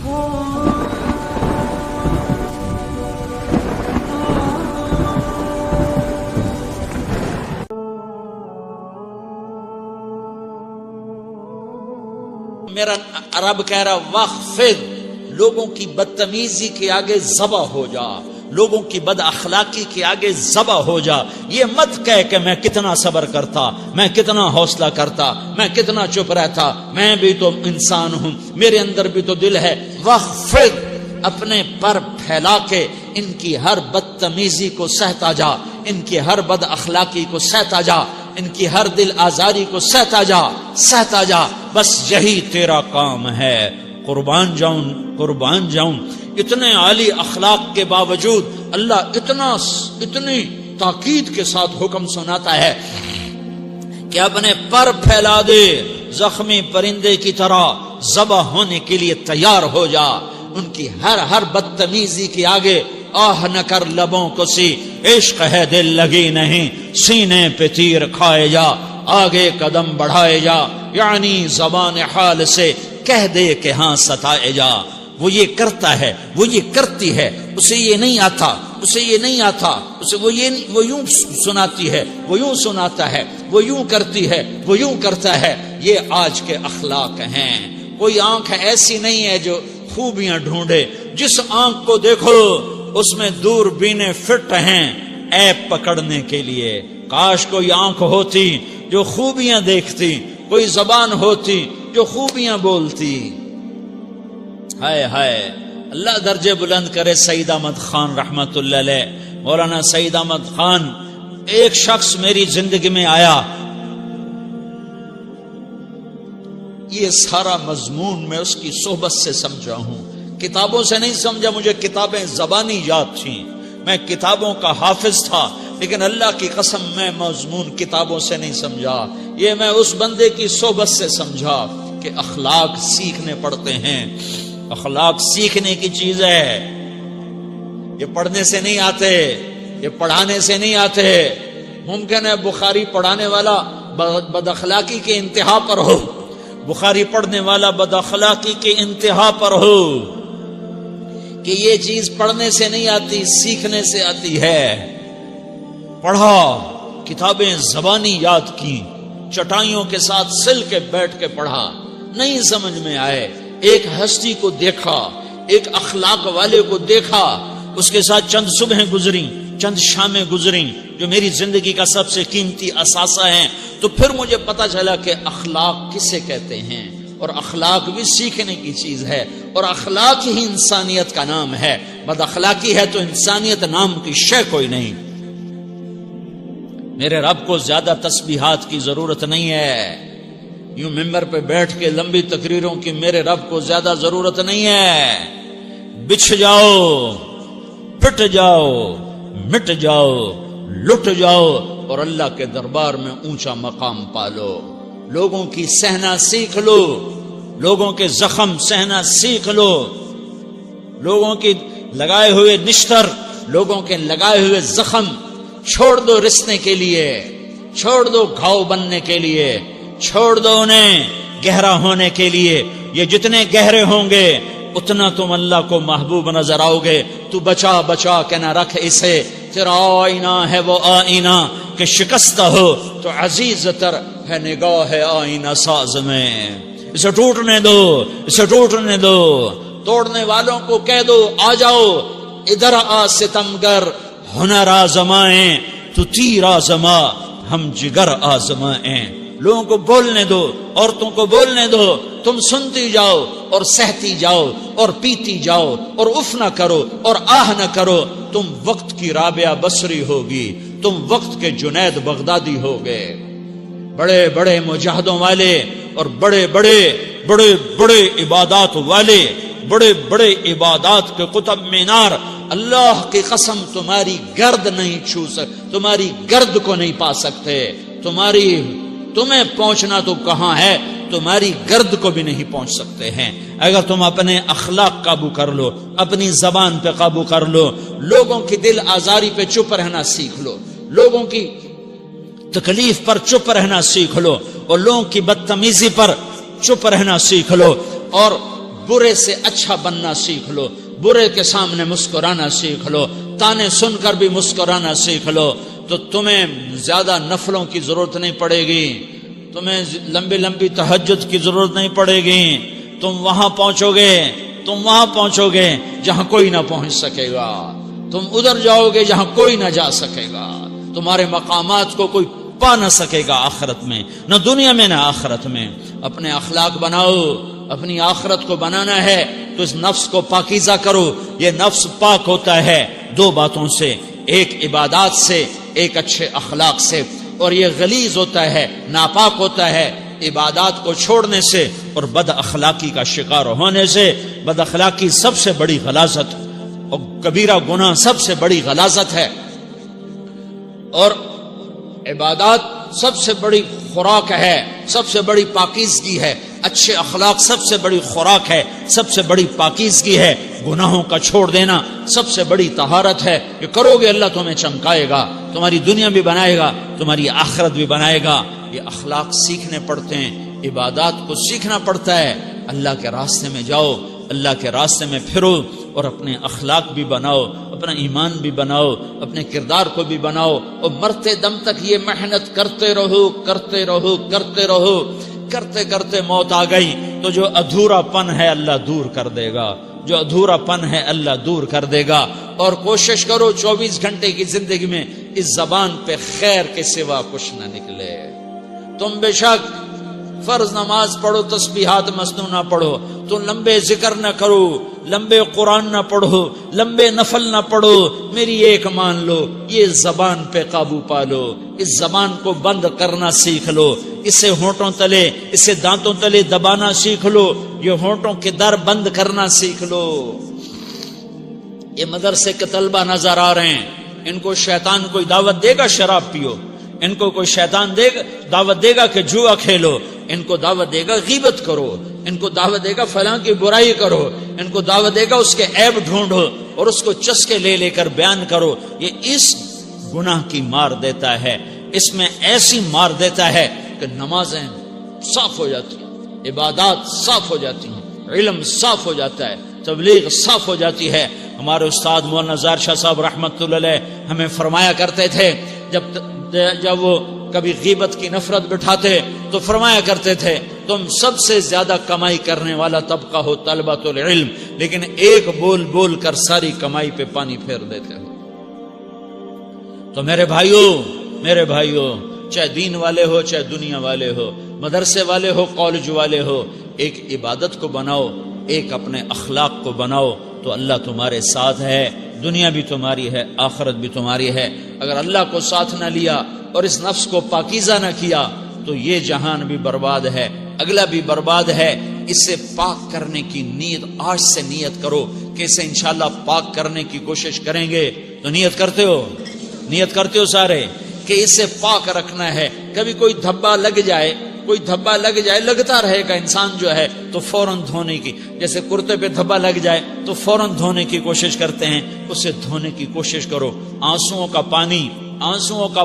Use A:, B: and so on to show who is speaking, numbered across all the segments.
A: میرا رب کہہ رہا وخفض، لوگوں کی بدتمیزی کے آگے ذبح ہو جا، لوگوں کی بد اخلاقی کے آگے ذبح ہو جا. یہ مت کہہ کہ میں کتنا صبر کرتا، میں کتنا حوصلہ کرتا، میں کتنا چپ رہتا، میں بھی تو انسان ہوں، میرے اندر بھی تو دل ہے. وخفض، اپنے پر پھیلا کے ان کی ہر بدتمیزی کو سہتا جا، ان کی ہر بد اخلاقی کو سہتا جا، ان کی ہر دل آزاری کو سہتا جا، سہتا جا. بس یہی تیرا کام ہے. قربان جاؤں. اتنے عالی اخلاق کے باوجود اللہ اتنی تاکید کے ساتھ حکم سناتا ہے کہ اپنے پر پھیلا دے، زخمی پرندے کی طرح ذبح ہونے کے لیے تیار ہو جا. ان کی ہر بدتمیزی کے آگے آہ نہ کر لبوں کو سی، عشق ہے دل لگی نہیں، سینے پہ تیر کھائے جا، آگے قدم بڑھائے جا، یعنی زبان حال سے کہہ دے کہ ہاں ستائے جا. وہ یہ کرتا ہے، وہ یہ کرتی ہے، اسے یہ نہیں آتا، اسے وہ یوں سناتی ہے، وہ یوں سناتا ہے، وہ یوں کرتی ہے، وہ یوں کرتا ہے. یہ آج کے اخلاق ہیں. کوئی آنکھ ایسی نہیں ہے جو خوبیاں ڈھونڈے. جس آنکھ کو دیکھو اس میں دوربینیں فٹ ہیں عیب پکڑنے کے لیے. کاش کوئی آنکھ ہوتی جو خوبیاں دیکھتی، کوئی زبان ہوتی جو خوبیاں بولتی. ہائے ہائے، اللہ درجے بلند کرے سعید احمد خان رحمت اللہ علیہ. مولانا سعید احمد خان، ایک شخص میری زندگی میں آیا، یہ سارا مضمون میں اس کی صحبت سے سمجھا ہوں، کتابوں سے نہیں سمجھا. مجھے کتابیں زبانی یاد تھیں، میں کتابوں کا حافظ تھا، لیکن اللہ کی قسم میں مضمون کتابوں سے نہیں سمجھا. یہ میں اس بندے کی صحبت سے سمجھا کہ اخلاق سیکھنے پڑتے ہیں. اخلاق سیکھنے کی چیز ہے، یہ پڑھنے سے نہیں آتے، یہ پڑھانے سے نہیں آتے. ممکن ہے بخاری پڑھانے والا بد اخلاقی کے انتہا پر ہو، بخاری پڑھنے والا بد اخلاقی کے انتہا پر ہو، کہ یہ چیز پڑھنے سے نہیں آتی، سیکھنے سے آتی ہے. پڑھا، کتابیں زبانی یاد کی، چٹائیوں کے ساتھ سل کے بیٹھ کے پڑھا، نہیں سمجھ میں آئے. ایک ہستی کو دیکھا، ایک اخلاق والے کو دیکھا، اس کے ساتھ چند صبحیں گزریں، چند شامیں گزریں جو میری زندگی کا سب سے قیمتی اثاثہ ہیں. تو پھر مجھے پتا چلا کہ اخلاق کسے کہتے ہیں، اور اخلاق بھی سیکھنے کی چیز ہے، اور اخلاق ہی انسانیت کا نام ہے. بد اخلاقی ہے تو انسانیت نام کی شے کوئی نہیں. میرے رب کو زیادہ تسبیحات کی ضرورت نہیں ہے، یوں ممبر پہ بیٹھ کے لمبی تقریروں کی میرے رب کو زیادہ ضرورت نہیں ہے. بچھ جاؤ، پٹ جاؤ، مٹ جاؤ، لٹ جاؤ، اور اللہ کے دربار میں اونچا مقام پالو. لوگوں کی سہنا سیکھ لو، لوگوں کے زخم سہنا سیکھ لو، لوگوں کی لگائے ہوئے نشتر، لوگوں کے لگائے ہوئے زخم چھوڑ دو رسنے کے لیے، چھوڑ دو گھاؤ بننے کے لیے، چھوڑ دو انہیں گہرا ہونے کے لیے. یہ جتنے گہرے ہوں گے اتنا تم اللہ کو محبوب نظر آؤ گے. تو بچا بچا کے نہ رکھ اسے، تیرا آئینہ ہے وہ آئینہ کہ شکستہ ہو تو عزیز تر ہے نگاہ آئینہ ساز میں. اسے ٹوٹنے دو، اسے ٹوٹنے دو. توڑنے والوں کو کہہ دو آ جاؤ ادھر آ ستمگر، ہنر آزمائیں تو تیر آزما، ہم جگر آزمائیں. لوگوں کو بولنے دو، عورتوں کو بولنے دو، تم سنتی جاؤ اور سہتی جاؤ اور پیتی جاؤ اور اف نہ کرو اور آہ نہ کرو. تم وقت کی رابعہ بصری ہوگی، تم وقت کے جنید بغدادی ہوگے. بڑے بڑے مجاہدوں والے اور بڑے بڑے بڑے بڑے عبادات والے، بڑے بڑے عبادات کے قطب مینار، اللہ کی قسم تمہاری گرد نہیں چھو سکتے، تمہاری گرد کو نہیں پا سکتے. تمہیں پہنچنا تو کہاں ہے، تمہاری گرد کو بھی نہیں پہنچ سکتے ہیں. اگر تم اپنے اخلاق قابو کر لو، اپنی زبان پہ قابو کر لو، لوگوں کی دل آزاری پہ چپ رہنا سیکھ لو، لوگوں کی تکلیف پر چپ رہنا سیکھ لو، اور لوگوں کی بدتمیزی پر چپ رہنا سیکھ لو، اور برے سے اچھا بننا سیکھ لو، برے کے سامنے مسکرانا سیکھ لو، تانے سن کر بھی مسکرانا سیکھ لو، تو تمہیں زیادہ نفلوں کی ضرورت نہیں پڑے گی، تمہیں لمبی لمبی تہجد کی ضرورت نہیں پڑے گی، تم وہاں پہنچو گے جہاں کوئی نہ پہنچ سکے گا، تم ادھر جاؤ گے جہاں کوئی نہ جا سکے گا، تمہارے مقامات کو کوئی پا نہ سکے گا آخرت میں، نہ دنیا میں نہ آخرت میں۔ اپنے اخلاق بناؤ، اپنی آخرت کو بنانا ہے تو اس نفس کو پاکیزہ کرو۔ یہ نفس پاک ہوتا ہے دو باتوں سے، ایک عبادات سے، ایک اچھے اخلاق سے، اور یہ غلیظ ہوتا ہے، ناپاک ہوتا ہے عبادات کو چھوڑنے سے اور بد اخلاقی کا شکار ہونے سے۔ بد اخلاقی سب سے بڑی غلاظت اور کبیرہ گناہ سب سے بڑی غلاظت ہے، اور عبادات سب سے بڑی خوراک ہے، سب سے بڑی پاکیزگی ہے، اچھے اخلاق سب سے بڑی خوراک ہے، سب سے بڑی پاکیزگی ہے۔ گناہوں کا چھوڑ دینا سب سے بڑی طہارت ہے۔ یہ کرو گے اللہ تمہیں چمکائے گا، تمہاری دنیا بھی بنائے گا، تمہاری آخرت بھی بنائے گا۔ یہ اخلاق سیکھنے پڑتے ہیں، عبادات کو سیکھنا پڑتا ہے۔ اللہ کے راستے میں جاؤ، اللہ کے راستے میں پھرو، اور اپنے اخلاق بھی بناؤ، اپنا ایمان بھی بناؤ، اپنے کردار کو بھی بناؤ، اور مرتے دم تک یہ محنت کرتے رہو، کرتے رہو، کرتے رہو۔ کرتے کرتے موت آ گئی تو جو ادھورا پن ہے اللہ دور کر دے گا، جو ادھورا پن ہے اللہ دور کر دے گا۔ اور کوشش کرو 24 گھنٹے کی زندگی میں اس زبان پہ خیر کے سوا کچھ نہ نکلے۔ تم بے شک فرض نماز پڑھو، تسبیحات مسنون نہ پڑھو، تو لمبے ذکر نہ کرو، لمبے قرآن نہ پڑھو، لمبے نفل نہ پڑھو، میری ایک مان لو، یہ زبان پہ قابو پالو، اس زبان کو بند کرنا سیکھ لو، اسے ہونٹوں تلے، اسے دانتوں تلے دبانا سیکھ لو، یہ ہونٹوں کے در بند کرنا سیکھ لو۔ یہ مدرسے کے طلبہ نظر آ رہے ہیں، ان کو شیطان کوئی دعوت دے گا شراب پیو، ان کو کوئی شیطان دعوت دے گا کہ جوا کھیلو، ان کو دعوت دے گا غیبت کرو، ان کو دعوت دے گا فلاں کی برائی کرو، ان کو دعوت دے گا اس کے عیب ڈھونڈو اور اس کو چسکے لے لے کر بیان کرو۔ یہ اس گناہ کی مار دیتا ہے، اس میں ایسی مار دیتا ہے کہ نمازیں صاف ہو جاتی ہیں، عبادات صاف ہو جاتی ہیں، علم صاف ہو جاتا ہے، تبلیغ صاف ہو جاتی ہے۔ ہمارے استاد مولانا زار شاہ صاحب رحمۃ اللہ علیہ ہمیں فرمایا کرتے تھے، جب وہ کبھی غیبت کی نفرت بٹھاتے تو فرمایا کرتے تھے تم سب سے زیادہ کمائی کرنے والا طبقہ ہو طلبۃ العلم، لیکن ایک بول بول کر ساری کمائی پہ پانی پھیر دیتے ہو۔ تو میرے بھائیوں چاہے دین والے ہو، چاہے دنیا والے ہو، مدرسے والے ہو، کالج والے ہو، ایک عبادت کو بناؤ، ایک اپنے اخلاق کو بناؤ، تو اللہ تمہارے ساتھ ہے، دنیا بھی تمہاری ہے، آخرت بھی تمہاری ہے۔ اگر اللہ کو ساتھ نہ لیا اور اس نفس کو پاکیزہ نہ کیا تو یہ جہان بھی برباد ہے، اگلا بھی برباد ہے۔ اسے پاک کرنے کی نیت آج سے نیت کرو کہ اسے انشاءاللہ پاک کرنے کی کوشش کریں گے۔ تو نیت کرتے ہو سارے کہ اسے پاک رکھنا ہے۔ کبھی کوئی دھبا لگ جائے، لگتا رہے گا انسان جو ہے تو فوراً دھونے کی، جیسے کرتے پہ دھبا لگ جائے تو فوراً دھونے کی کوشش کرتے ہیں، اسے دھونے کی کوشش کرو۔ آنسوؤں کا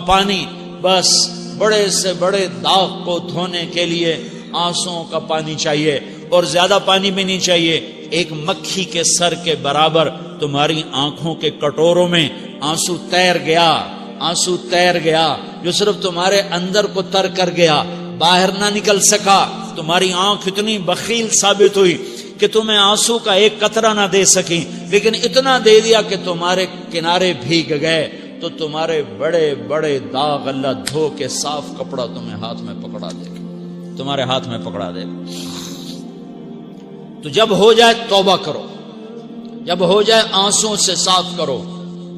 A: پانی بس بڑے سے بڑے داغ کو دھونے کے لیے آنسوؤں کا پانی چاہیے، اور زیادہ پانی بھی نہیں چاہیے۔ ایک مکھی کے سر کے برابر تمہاری آنکھوں کے کٹوروں میں آنسو تیر گیا جو صرف تمہارے اندر کو تر کر گیا، باہر نہ نکل سکا۔ تمہاری آنکھ اتنی بخیل ثابت ہوئی کہ تمہیں آنسو کا ایک قطرہ نہ دے سکی، لیکن اتنا دے دیا کہ تمہارے کنارے بھیگ گئے۔ تو تمہارے بڑے بڑے داغ اللہ دھو کے صاف کپڑا تمہیں ہاتھ میں پکڑا دے گا، تمہارے ہاتھ میں پکڑا دے گا۔ تو جب ہو جائے توبہ کرو، جب ہو جائے آنسوں سے صاف کرو۔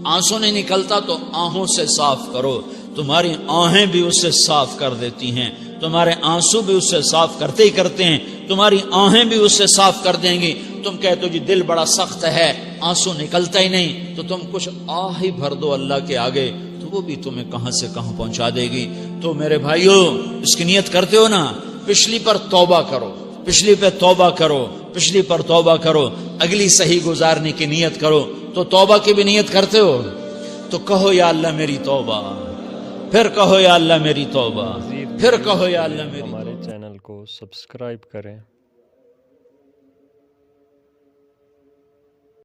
A: آنسو نہیں نکلتا تو آہوں سے صاف کرو، تمہاری آہیں بھی اسے صاف کر دیتی ہیں، تمہارے آنسو بھی اسے صاف کرتے ہی کرتے ہیں، تمہاری آہیں بھی اسے صاف کر دیں گی۔ تم کہتے ہو جی دل بڑا سخت ہے، آنسو نکلتا ہی نہیں، تو تم کچھ آہ ہی بھر دو اللہ کے آگے، تو وہ بھی تمہیں کہاں سے کہاں پہنچا دے گی۔ تو میرے بھائیوں اس کی نیت کرتے ہو نا، پچھلی پر توبہ کرو، پچھلی پہ توبہ کرو، پچھلی پر توبہ کرو، اگلی صحیح گزارنے کی نیت کرو۔ تو توبہ کی بھی نیت کرتے ہو تو کہو یا اللہ میری توبہ، پھر کہو یا اللہ میری توبہ، پھر کہو یا اللہ میری توبہ۔
B: ہمارے چینل کو سبسکرائب کریں۔